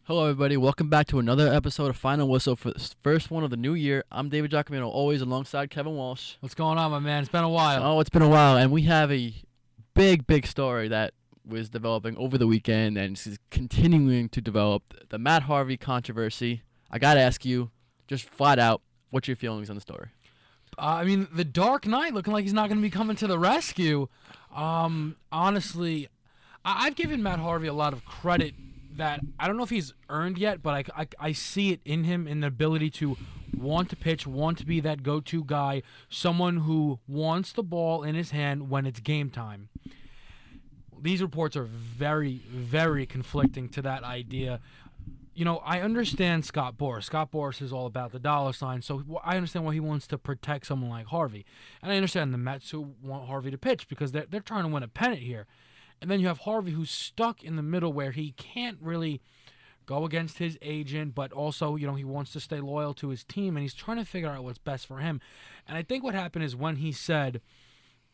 Hello, everybody. Welcome back to another episode of Final Whistle for the first one of the new year. I'm David Giacomino, always alongside Kevin Walsh. What's going on, my man? It's been a while. Oh, it's been a while, and we have a big story that was developing over the weekend and is continuing to develop. The Matt Harvey controversy. I got to ask you, just flat out, what's your feelings on the story? The Dark Knight looking like he's not going to be coming to the rescue. Honestly, I've given Matt Harvey a lot of credit that I don't know if he's earned yet, but I see it in him, in the ability to want to pitch, want to be that go-to guy, someone who wants the ball in his hand when it's game time. These reports are very, very conflicting to that idea. You know, I understand Scott Boras. Scott Boras is all about the dollar sign, so I understand why he wants to protect someone like Harvey. And I understand the Mets who want Harvey to pitch because they're trying to win a pennant here. And then you have Harvey who's stuck in the middle where he can't really go against his agent, but also, you know, he wants to stay loyal to his team, and he's trying to figure out what's best for him. And I think what happened is when he said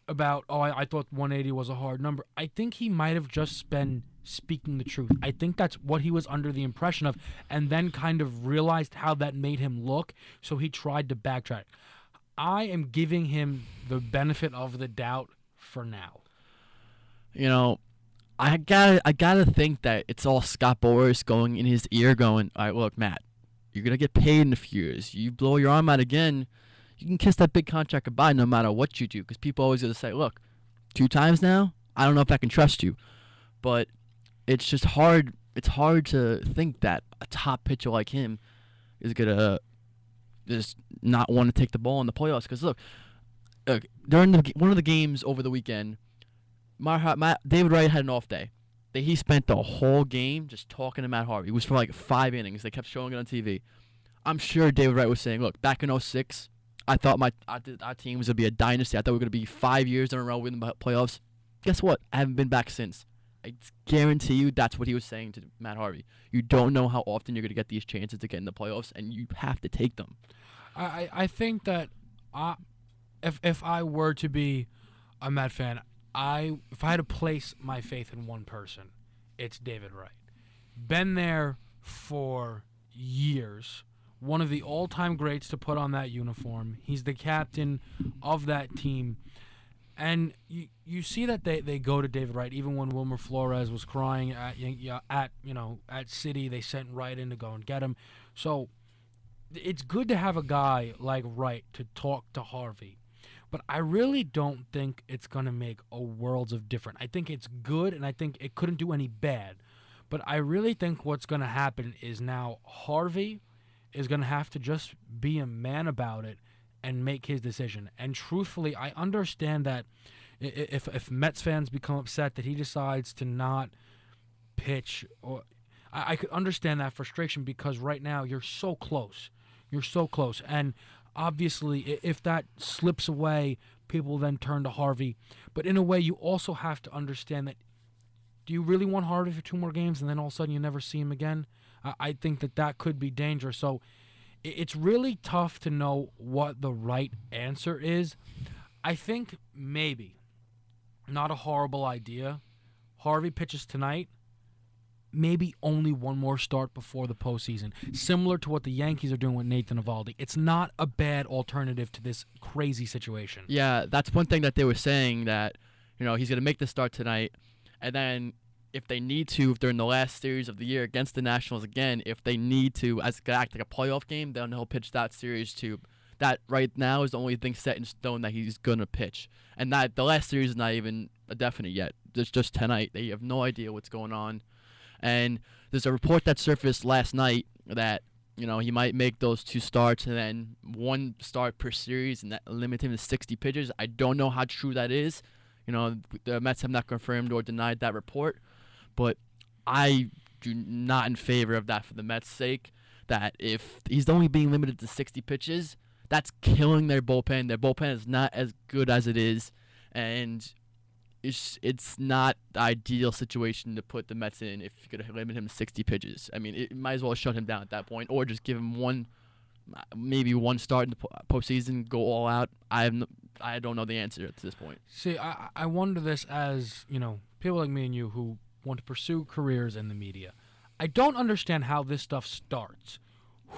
about, I thought 180 was a hard number, I think he might have just been speaking the truth. I think that's what he was under the impression of, and then kind of realized how that made him look, so he tried to backtrack. I am giving him the benefit of the doubt for now. You know, I gotta think that it's all Scott Boras going in his ear going, all right, look, Matt, you're going to get paid in a few years. You blow your arm out again, you can kiss that big contract goodbye no matter what you do, because people always going to say, look, 2 times now, I don't know if I can trust you. But it's just hard. It's hard to think that a top pitcher like him is going to just not want to take the ball in the playoffs. Because, look, during one of the games over the weekend, David Wright had an off day. He spent the whole game just talking to Matt Harvey. It was for like 5 innings. They kept showing it on TV. I'm sure David Wright was saying, look, back in 06, I thought our team was going to be a dynasty. I thought we were going to be 5 years in a row winning the playoffs. Guess what? I haven't been back since. I guarantee you that's what he was saying to Matt Harvey. You don't know how often you're going to get these chances to get in the playoffs, and you have to take them. I think that if I were to be a Met fan, if I had to place my faith in one person, it's David Wright. Been there for years. One of the all-time greats to put on that uniform. He's the captain of that team. And you see that they go to David Wright. Even when Wilmer Flores was crying at City, they sent Wright in to go and get him. So it's good to have a guy like Wright to talk to Harvey. But I really don't think it's going to make a worlds of difference. I think it's good, and I think it couldn't do any bad. But I really think what's going to happen is now Harvey is going to have to just be a man about it and make his decision. And truthfully, I understand that if Mets fans become upset that he decides to not pitch, or I could understand that frustration because right now you're so close. You're so close. And obviously, if that slips away, people then turn to Harvey. But in a way, you also have to understand that, do you really want Harvey for 2 more games and then all of a sudden you never see him again? I think that could be dangerous. So it's really tough to know what the right answer is. I think maybe, not a horrible idea, Harvey pitches tonight, maybe only one more start before the postseason, similar to what the Yankees are doing with Nathan Eovaldi. It's not a bad alternative to this crazy situation. Yeah, that's one thing that they were saying, that he's going to make the start tonight, and then if they need to, if they're in the last series of the year against the Nationals again, if they need to, as act like a playoff game, then he'll pitch that series too. That right now is the only thing set in stone that he's going to pitch. And that the last series is not even a definite yet. It's just tonight. They have no idea what's going on. And there's a report that surfaced last night that, he might make those 2 starts and then 1 start per series and that limit him to 60 pitches. I don't know how true that is. The Mets have not confirmed or denied that report. But I do not in favor of that for the Mets' sake, that if he's only being limited to 60 pitches, that's killing their bullpen. Their bullpen is not as good as it is, and it's not the ideal situation to put the Mets in if you're going to limit him to 60 pitches. I mean, it might as well shut him down at that point, or just give him maybe one start in the postseason, go all out. I don't know the answer to this point. See, I wonder this as, people like me and you who want to pursue careers in the media. I don't understand how this stuff starts.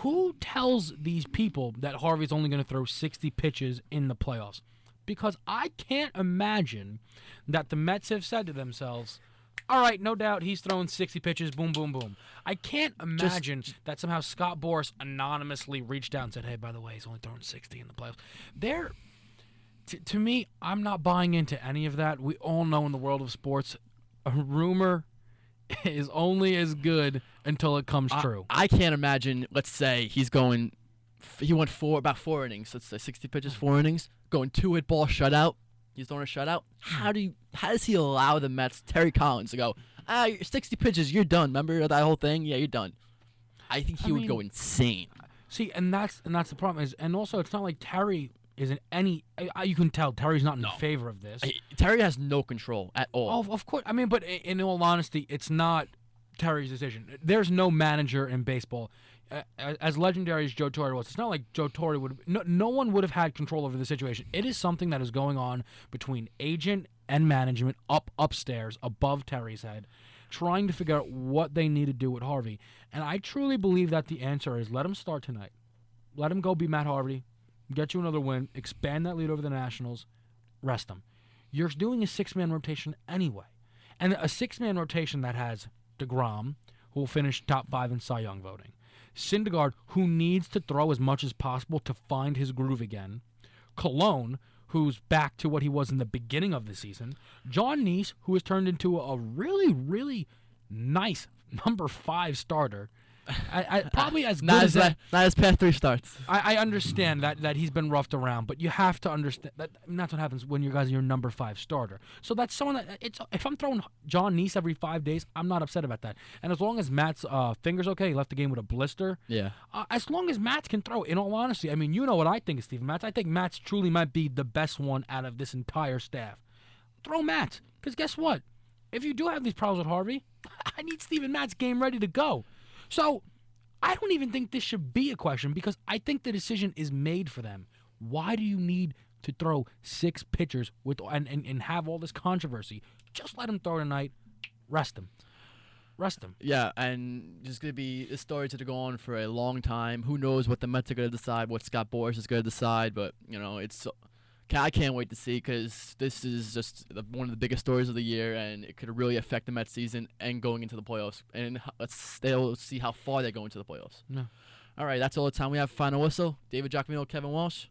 Who tells these people that Harvey's only going to throw 60 pitches in the playoffs? Because I can't imagine that the Mets have said to themselves, all right, no doubt he's throwing 60 pitches, boom, boom, boom. I can't imagine that somehow Scott Boras anonymously reached out and said, hey, by the way, he's only throwing 60 in the playoffs. To me, I'm not buying into any of that. We all know in the world of sports, a rumor is only as good until it comes true. I can't imagine, let's say he went about 4 innings, let's say 60 pitches, 4 innings, going 2-hit ball shutout. He's throwing a shutout. How does he allow the Mets, Terry Collins, to go, 60 pitches, you're done. Remember that whole thing? Yeah, you're done. I think he would go insane. See, and that's the problem. And also, it's not like Terry isn't any. You can tell Terry's not in favor of this. Terry has no control at all. Oh, of course. I mean, but in all honesty, it's not Terry's decision. There's no manager in baseball. As legendary as Joe Torre was, it's not like Joe Torre would. No one would have had control over the situation. It is something that is going on between agent and management upstairs above Terry's head, trying to figure out what they need to do with Harvey. And I truly believe that the answer is let him start tonight. Let him go be Matt Harvey, get you another win, expand that lead over the Nationals, rest him. You're doing a 6-man rotation anyway. And a 6-man rotation that has DeGrom, who will finish top 5 in Cy Young voting. Syndergaard, who needs to throw as much as possible to find his groove again. Cologne, who's back to what he was in the beginning of the season. John Neese, who has turned into a really, really nice number 5 starter. Probably as good as that. Not his past 3 starts. I understand that he's been roughed around, but you have to understand that that's what happens when you guys are your number 5 starter. So that's someone that if I'm throwing John Neese every 5 days, I'm not upset about that. And as long as Matt's finger's okay, he left the game with a blister. Yeah. As long as Matt can throw, in all honesty, I mean, you know what I think of Steven Matz. I think Matz truly might be the best one out of this entire staff. Throw Matz, because guess what? If you do have these problems with Harvey, I need Steven Matz game ready to go. So, I don't even think this should be a question because I think the decision is made for them. Why do you need to throw 6 pitchers and have all this controversy? Just let him throw tonight. Rest him. Yeah, and there's going to be this story to go on for a long time. Who knows what the Mets are going to decide, what Scott Boras is going to decide, but, I can't wait to see because this is just one of the biggest stories of the year, and it could really affect the Mets season and going into the playoffs. And let's see how far they go into the playoffs. Yeah. All right, that's all the time we have for Final Whistle. David Giacomo, Kevin Walsh.